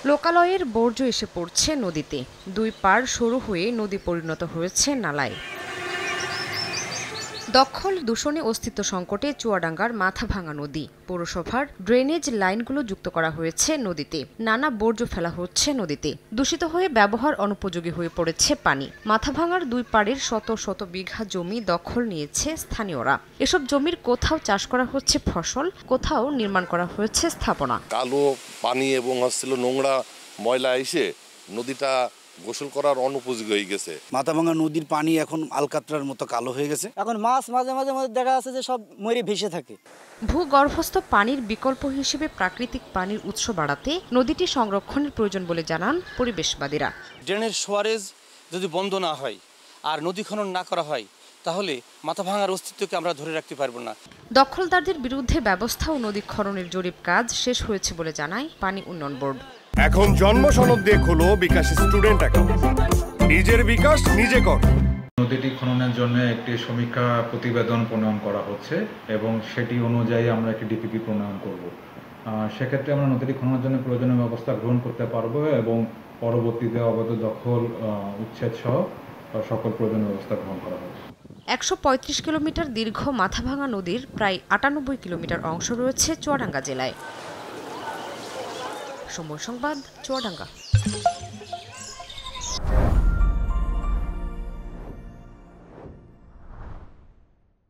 লোকালয়ের বর্জ্য এসে পড়ছে নদীতে, দুই পাড় সরু হয়ে নদী পরিণত হয়েছে নালায়। দখল দূষণে অস্তিত্ব সংকটে চুয়াডাঙ্গার মাথাভাঙা নদী। পৌরসভার ড্রেনেজ লাইনগুলো যুক্ত করা হয়েছে নদীতে, নানা বর্জ্য ফেলা হচ্ছে নদীতে। দূষিত হয়ে ব্যবহার অনুপযোগী হয়ে পড়েছে পানি। মাথাভাঙার দুই পাড়ের শত শত বিঘা জমি দখল নিয়েছে স্থানীয়রা। এসব জমির কোথাও চাষ করা হচ্ছে ফসল, কোথাও নির্মাণ করা হয়েছে স্থাপনা। কালো পানি এবং নোংরা ময়লা এসে নদীটা গোসল করার অনুপযোগী হয়ে গেছে। মাথাভাঙা নদীর পানি এখন আলকাতরার মতো কালো হয়ে গেছে। এখন মাছ মাঝে মাঝে দেখা যাচ্ছে যে সব মরে ভেসে থাকে। ভূগর্ভস্থ পানির বিকল্প হিসেবে প্রাকৃতিক পানির উৎস বাড়াতে নদীটি সংরক্ষণের প্রয়োজন বলে জানান পরিবেশবাদীরা। ড্রেনের সোয়ারেজ যদি বন্ধ না হয় আর নদী খনন না করা হয় তাহলে মাথাভাঙার অস্তিত্বকে আমরা ধরে রাখতে পারবো না। দখলদারদের বিরুদ্ধে ব্যবস্থা ও নদী খননের জরিপ কাজ শেষ হয়েছে বলে জানায় পানি উন্নয়ন বোর্ড। এখন জন্ম সনদ দিয়ে খোলো বিকাশ স্টুডেন্ট অ্যাকাউন্ট। নিজের বিকাশ নিজে কর। নদীটি খননের জন্য একটি সমীক্ষা প্রতিবেদন প্রণয়ন করা হচ্ছে এবং সেটি অনুযায়ী আমরা একটি ডিপিপি প্রণয়ন করব। সেক্ষেত্রে আমরা নদীটি খননের জন্য প্রয়োজনীয় ব্যবস্থা গ্রহণ করতে পারবো এবং পরবর্তীতে অবৈধ দখল উচ্ছেদ সহ সকল প্রয়োজনীয় ব্যবস্থা গ্রহণ করা হবে। ১৩৫ কিলোমিটার দীর্ঘ মাথাভাঙা নদীর প্রায় ৯৮ কিলোমিটার অংশ রয়েছে চুয়াডাঙ্গা জেলায়। সময় সংবাদ, চুয়াডাঙ্গা।